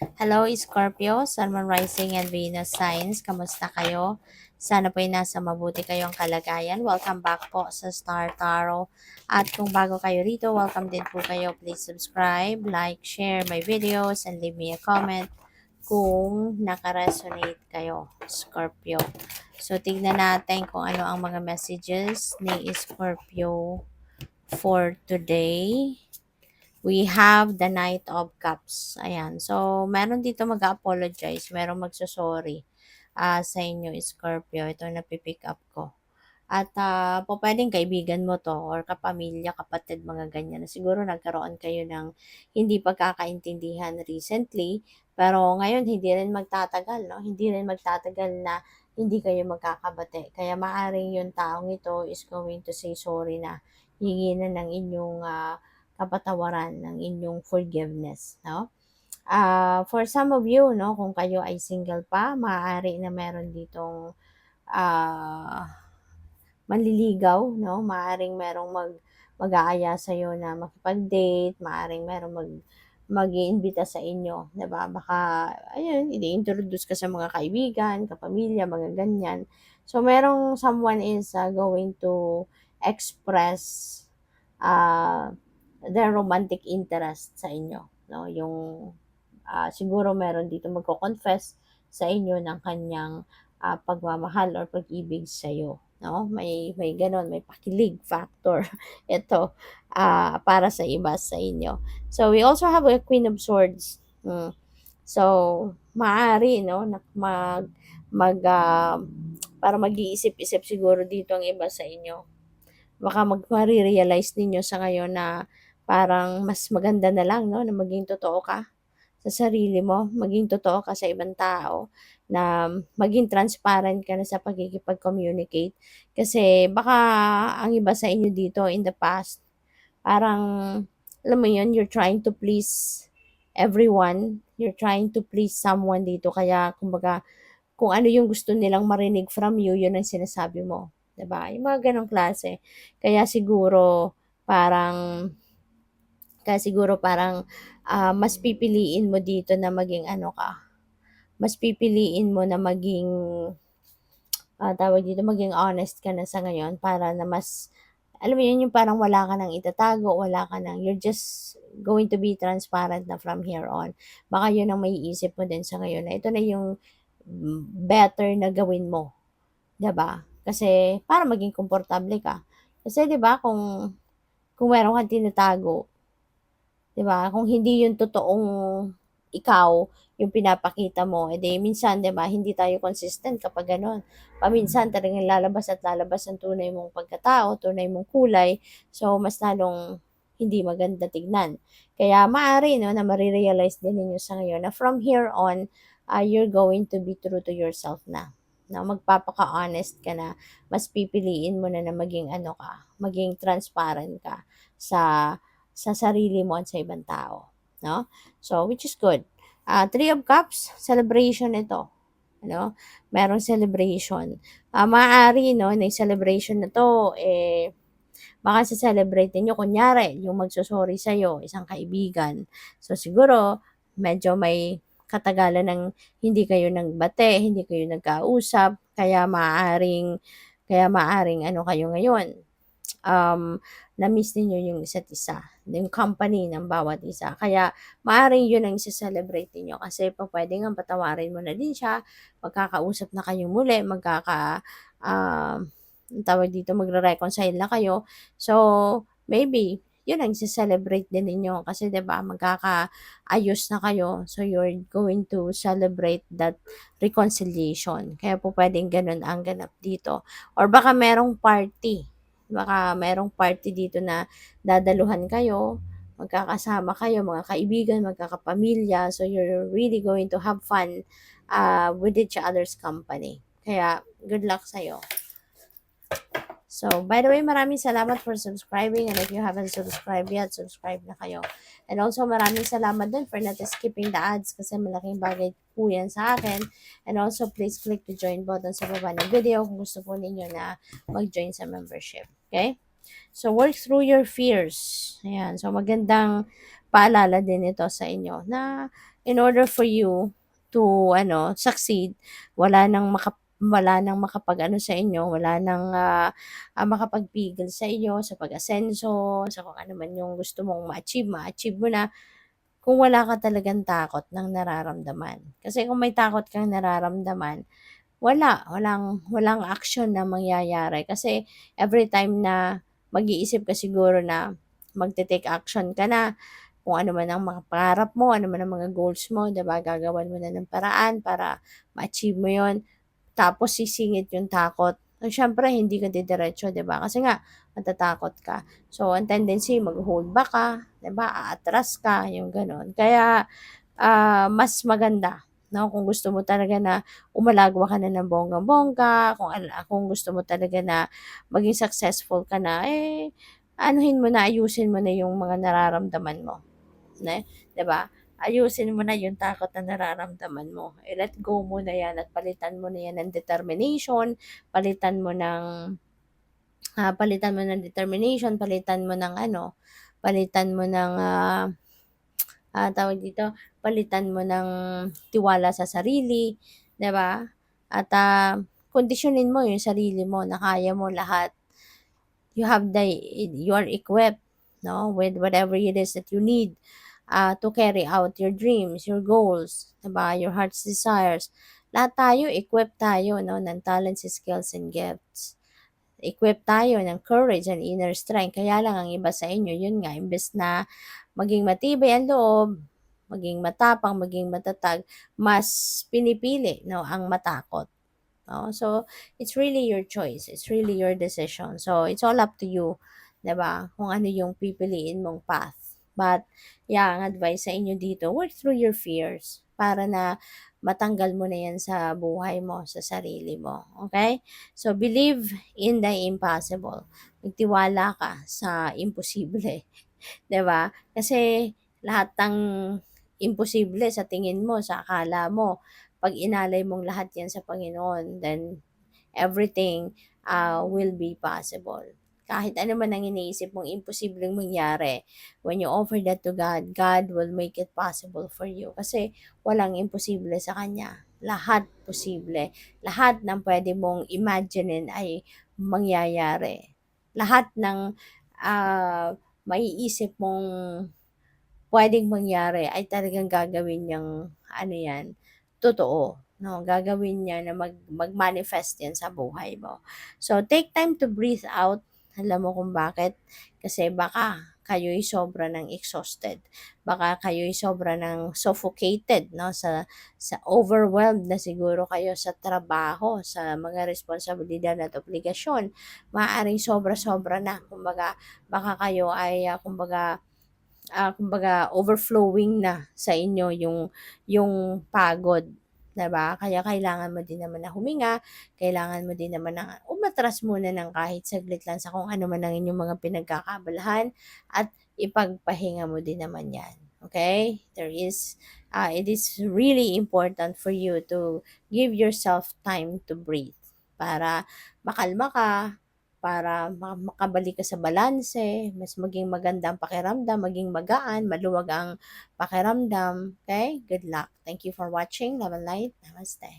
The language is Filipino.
Hello, Scorpio, Sun, Moon, Rising, and Venus signs. Kamusta kayo? Sana po ay nasa mabuti kayong kalagayan. Welcome back po sa Star Tarot. At kung bago kayo rito, welcome din po kayo. Please subscribe, like, share my videos, and leave me a comment kung nakaresonate kayo, Scorpio. So, tignan natin kung ano ang mga messages ni Scorpio for today. We have the Knight of Cups. Ayan. So, meron dito mag-apologize. Merong magsasorry sa inyo, Scorpio. Ito na pipick up ko. At po pwedeng kaibigan mo to or kapamilya, kapatid, mga ganyan. Siguro nagkaroon kayo ng hindi pagkakaintindihan recently. Pero ngayon, hindi rin magtatagal, no? Hindi rin magtatagal na hindi kayo magkakabate. Kaya maaring yung taong ito is going to say sorry na. Hingi na ng inyong kapatawaran, ng inyong forgiveness, no? For some of you, no, kung kayo ay single pa, maaari na meron ditong uh, manliligaw, no? Maaring merong mag-aaya sa iyo na makipag-date, maaring merong mag-iimbita sa inyo, 'di ba? Baka ayun, i-introduce ka sa mga kaibigan, kapamilya, mga ganyan. So merong someone is going to express uh, their romantic interest sa inyo, no? Yung siguro meron dito magko-confess sa inyo ng kanyang pagmamahal or pag-ibig sa iyo, no? May gano'n, may pakilig factor ito para sa iba sa inyo. So we also have a Queen of Swords. So maaari, no, na para mag-iisip-isip siguro dito ang iba sa inyo. Baka mare-realize ninyo sa ngayon na parang mas maganda na lang, no, na maging totoo ka sa sarili mo, maging totoo ka sa ibang tao, na maging transparent ka na sa pagkikipag-communicate. Kasi baka ang iba sa inyo dito in the past, parang, alam mo yun, you're trying to please everyone, you're trying to please someone dito, kaya kumbaga, kung ano yung gusto nilang marinig from you, yun ang sinasabi mo. 'Di ba? Yung mga ganong klase. Kaya siguro, parang, mas pipiliin mo dito na maging ano ka, mas pipiliin mo na maging, tawag dito, maging honest ka na sa ngayon para na mas, alam mo yun, yung parang wala ka nang itatago, wala ka nang, you're just going to be transparent na from here on. Baka yun ang maiisip mo din sa ngayon na ito na yung better na gawin mo, 'di ba? Kasi para maging komportable ka. Kasi 'di ba kung meron kang tinatago, 'di ba? Kung hindi yung totoong ikaw yung pinapakita mo, edi minsan 'di ba, hindi tayo consistent kapag gano'n. Paminsan talagang lalabas at lalabas ang tunay mong pagkatao, tunay mong kulay. So mas lalong hindi maganda tignan. Kaya maaari, no, na mare-realize din ninyo sa ngayon na from here on, you're going to be true to yourself na. Na magpapaka-honest ka na, mas pipiliin mo na na maging ano ka, maging transparent ka sa sarili mo at sa ibang tao, no? So, which is good. Three of Cups, celebration ito. Ano? Merong celebration. Maaari, no, na yung celebration na to, baka sa-celebrate niyo kunyari, yung magso-sorry sa'yo, isang kaibigan. So, siguro, medyo may katagalan ng hindi kayo nagbate, hindi kayo nagkausap, kaya maaring ano kayo ngayon, na-miss ninyo yung isa't isa, yung company ng bawat isa. Kaya maaaring yun ang ise-celebrate niyo kasi pupuwede ngang patawarin mo na din siya, magkakausap na kayo muli, anong tawag dito, magre-reconcile na kayo. So, maybe yun ang ise-celebrate din ninyo kasi 'di ba magkakaayos na kayo. So, you're going to celebrate that reconciliation. Kaya pupuwedeng gano'n ang ganap dito or baka merong party dito na dadaluhan kayo, magkakasama kayo, mga kaibigan, magkakapamilya. So, you're really going to have fun with each other's company. Kaya, good luck sa'yo. So, by the way, maraming salamat for subscribing, and if you haven't subscribed yet, subscribe na kayo. And also, maraming salamat din for not skipping the ads kasi malaking bagay po yan sa akin. And also, please click the join button sa baba ng video kung gusto po ninyo na mag-join sa membership. Okay? So, work through your fears. Ayan. So, magandang paalala din ito sa inyo na in order for you to succeed, wala nang makapag-ano sa inyo, wala nang makapagpigil sa inyo sa pag-asenso, sa kung ano man yung gusto mong ma-achieve, ma-achieve mo na kung wala ka talagang takot ng nararamdaman. Kasi kung may takot kang nararamdaman, walang action na mangyayari. Kasi every time na mag-iisip ka siguro na magte-take action ka na, kung ano man ang mga pangarap mo, ano man ang mga goals mo, 'di ba? Gagawan mo na ng paraan para ma-achieve mo 'yon. Tapos sisingit yung takot. So, syempre hindi ka didiretso, 'di ba? Kasi nga matatakot ka. So, ang tendency mag-hold back ka, 'di ba? Aatras ka, yung gano'n. Kaya mas maganda, 'no, kung gusto mo talaga na umalagwa ka na ng bonggang-bongga, kung gusto mo talaga na maging successful ka na, anuhin mo na, ayusin mo na yung mga nararamdaman mo, ne, 'di ba? Ayusin mo na yung takot na nararamdaman mo. Let go mo na 'yan at palitan mo na 'yan ng determination, palitan mo ng, palitan mo ng determination, palitan mo ng palitan mo ng, tawag dito, palitan mo ng tiwala sa sarili, 'di ba? At, kondisyonin mo yung sarili mo na kaya mo lahat. You are equipped, no, with whatever it is that you need, to carry out your dreams, your goals, 'di ba? Your heart's desires. Lahat tayo equipped tayo, no, ng talents, skills, and gifts. Equipped tayo ng courage and inner strength. Kaya lang ang iba sa inyo, yun nga, imbes na maging matibay ang loob, maging matapang, maging matatag, mas pinipili, no, ang matakot. No? So, it's really your choice. It's really your decision. So, it's all up to you, 'di ba? Kung ano yung pipiliin mong path. But, yeah, ang advice sa inyo dito, work through your fears para na matanggal mo na yan sa buhay mo, sa sarili mo. Okay? So, believe in the impossible. Magtiwala ka sa imposible. 'Di ba? Kasi lahat ng imposible sa tingin mo, sa akala mo, 'pag inalay mong lahat 'yan sa Panginoon, then everything will be possible. Kahit ano man ang iniisip mong imposibleng mangyari, when you offer that to God, God will make it possible for you. Kasi walang imposible sa Kanya. Lahat posible. Lahat ng pwede mong imaginein ay mangyayari. Lahat ng maiisip mong puwedeng mangyari ay talagang gagawin niyang yan, totoo, 'no? Gagawin niya na mag-manifest 'yan sa buhay mo. So, take time to breathe out. Alam mo kung bakit? Kasi baka kayo'y sobra ng exhausted. Baka kayo'y sobra ng suffocated, 'no, sa overwhelmed na siguro kayo sa trabaho, sa mga responsibilidad at obligasyon. Maaaring sobra-sobra na. Kumbaga, baka kayo ay, kumbaga overflowing na sa inyo yung pagod, 'di ba? Kaya kailangan mo din naman na huminga, kailangan mo din naman na umatras muna ng kahit saglit lang sa kung ano man ang inyong mga pinagkakaabalahan at ipagpahinga mo din naman 'yan. Okay? It is really important for you to give yourself time to breathe para makalma ka, para makabalik ka sa balanse, mas maging maganda ang pakiramdam, maging magaan, maluwag ang pakiramdam. Okay? Good luck. Thank you for watching. Love and light. Namaste.